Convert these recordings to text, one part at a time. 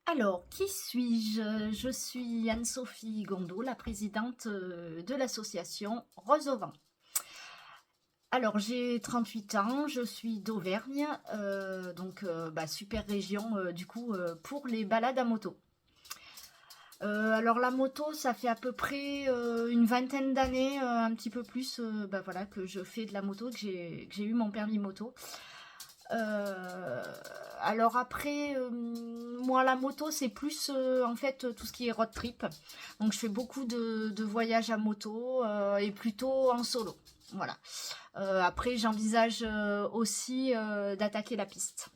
Alors, qui suis-je? Je suis Anne-Sophie Gondot, la présidente de l'association Rose au vent. Alors, j'ai 38 ans, je suis d'Auvergne, super région pour les balades à moto. Alors la moto, ça fait à peu près une vingtaine d'années, un petit peu plus, que je fais de la moto, que j'ai eu mon permis moto. Euh, alors après, moi la moto c'est plus en fait tout ce qui est road trip. Donc je fais beaucoup de voyages à moto et plutôt en solo. Voilà. Après j'envisage aussi d'attaquer la piste.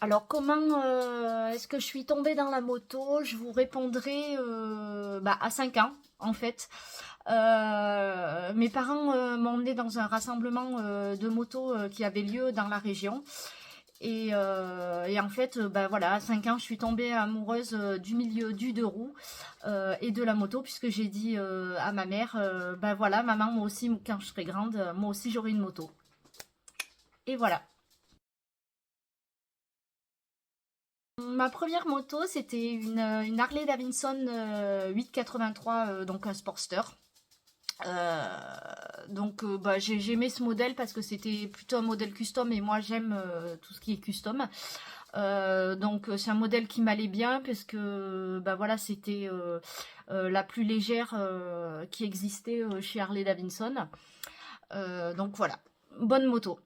Alors comment est-ce que je suis tombée dans la moto? Je vous répondrai à 5 ans en fait. Mes parents m'ont emmené dans un rassemblement de motos qui avait lieu dans la région. Et en fait, à 5 ans, je suis tombée amoureuse du milieu du deux roues et de la moto, puisque j'ai dit à ma mère, maman, moi aussi, quand je serai grande, moi aussi j'aurai une moto. Et voilà. Ma première moto, c'était une Harley Davidson 883, donc un Sportster. J'aimais ce modèle parce que c'était plutôt un modèle custom et moi j'aime tout ce qui est custom. C'est un modèle qui m'allait bien parce que c'était la plus légère qui existait chez Harley Davidson. Bonne moto.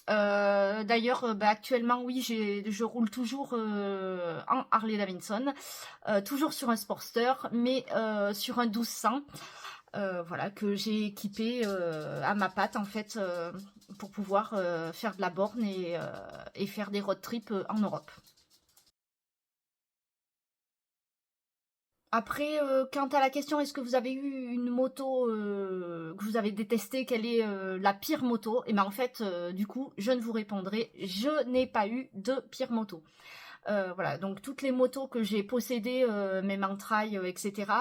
D'ailleurs, actuellement, oui, je roule toujours en Harley Davidson, toujours sur un Sportster, mais sur un 1200, que j'ai équipé à ma patte en fait, pour pouvoir faire de la borne et faire des road trips en Europe. Après, quant à la question, est-ce que vous avez eu une moto que vous avez détestée? Quelle est la pire moto? Et ben en fait, du coup, je ne vous répondrai. Je n'ai pas eu de pire moto. Voilà, donc toutes les motos que j'ai possédées, mes mantrailles, etc.,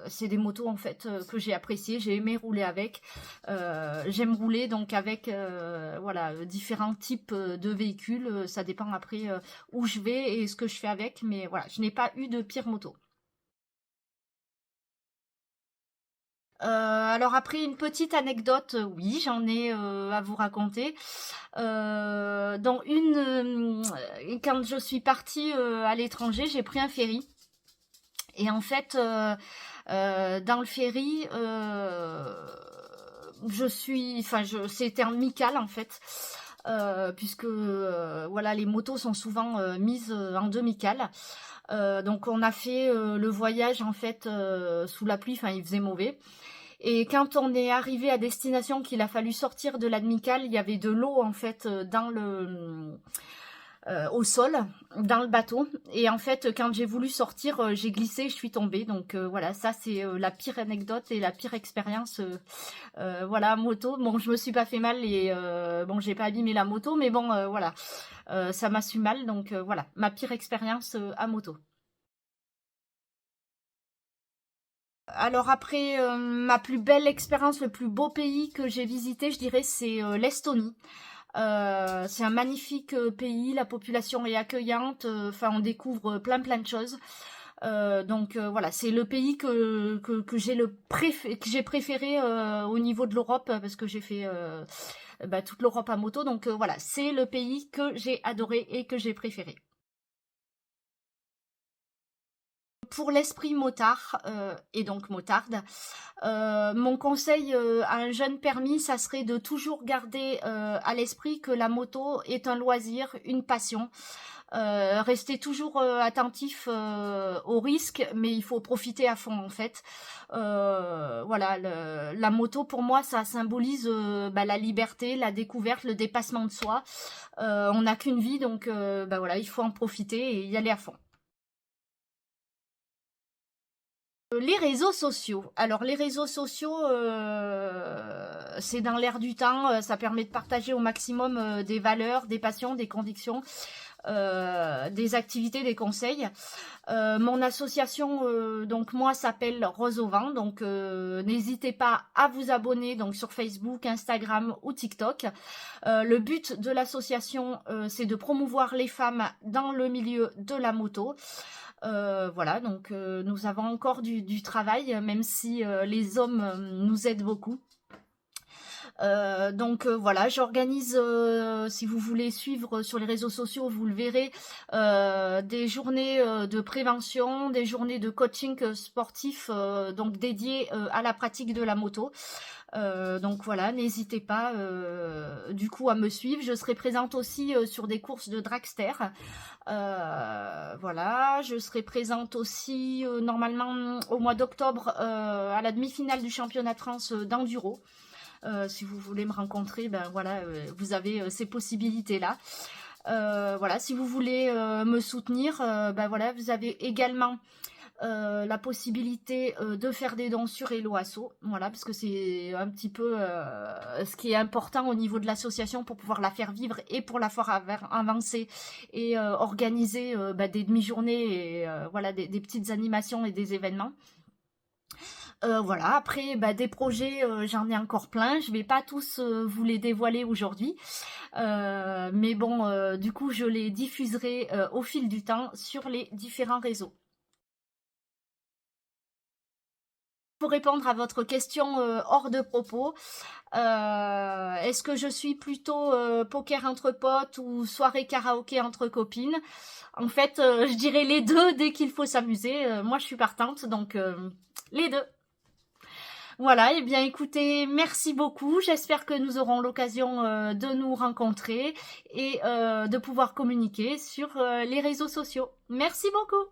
c'est des motos en fait que j'ai appréciées. J'ai aimé rouler avec. J'aime rouler donc avec différents types de véhicules. Ça dépend après où je vais et ce que je fais avec. Mais voilà, je n'ai pas eu de pire moto. Alors après une petite anecdote, oui, j'en ai à vous raconter. Quand je suis partie à l'étranger, j'ai pris un ferry. Et en fait, dans le ferry, c'était un amical en fait. Puisque les motos sont souvent mises en demi-cale. Donc on a fait le voyage en fait sous la pluie, enfin il faisait mauvais. Et quand on est arrivé à destination, qu'il a fallu sortir de l'amicale, il y avait de l'eau en fait au sol, dans le bateau. Et en fait, quand j'ai voulu sortir, j'ai glissé, je suis tombée. Donc voilà, ça c'est la pire anecdote et la pire expérience. Moto. Bon, je me suis pas fait mal et j'ai pas abîmé la moto, mais bon, ça m'a su mal. Donc voilà, ma pire expérience à moto. Alors après, ma plus belle expérience, le plus beau pays que j'ai visité, je dirais, c'est l'Estonie. C'est un magnifique pays, la population est accueillante, on découvre plein de choses. C'est le pays que j'ai préféré au niveau de l'Europe parce que j'ai fait toute l'Europe à moto. Donc voilà, c'est le pays que j'ai adoré et que j'ai préféré. Pour l'esprit motard et donc motarde, mon conseil à un jeune permis, ça serait de toujours garder à l'esprit que la moto est un loisir, une passion. Rester toujours attentif aux risques, mais il faut profiter à fond en fait. La moto pour moi ça symbolise la liberté, la découverte, le dépassement de soi. On n'a qu'une vie donc il faut en profiter et y aller à fond. Les réseaux sociaux. Alors les réseaux sociaux, c'est dans l'air du temps. Ça permet de partager au maximum des valeurs, des passions, des convictions. des activités, des conseils. Mon association, donc moi, s'appelle Rose au vent, donc n'hésitez pas à vous abonner donc sur Facebook, Instagram ou TikTok. Le but de l'association, c'est de promouvoir les femmes dans le milieu de la moto. Voilà, donc nous avons encore du travail, même si les hommes nous aident beaucoup. Donc voilà, j'organise, si vous voulez suivre sur les réseaux sociaux, vous le verrez, des journées de prévention, des journées de coaching sportif, donc dédiées à la pratique de la moto. Donc voilà, n'hésitez pas du coup à me suivre. Je serai présente aussi sur des courses de dragster. Voilà, je serai présente aussi normalement au mois d'octobre à la demi-finale du championnat de France d'enduro. Si vous voulez me rencontrer, ben voilà, vous avez ces possibilités-là. Voilà, si vous voulez me soutenir, ben voilà, vous avez également la possibilité de faire des dons sur Hello Asso, voilà, parce que c'est un petit peu ce qui est important au niveau de l'association pour pouvoir la faire vivre et pour la faire avancer et organiser des demi-journées et voilà, des petites animations et des événements. Voilà, après des projets, j'en ai encore plein, je vais pas tous vous les dévoiler aujourd'hui, mais bon, du coup je les diffuserai au fil du temps sur les différents réseaux. Pour répondre à votre question hors de propos, est-ce que je suis plutôt poker entre potes ou soirée karaoké entre copines? En fait, je dirais les deux dès qu'il faut s'amuser. Moi, je suis partante, donc les deux. Voilà, et bien écoutez, merci beaucoup. J'espère que nous aurons l'occasion de nous rencontrer et de pouvoir communiquer sur les réseaux sociaux. Merci beaucoup.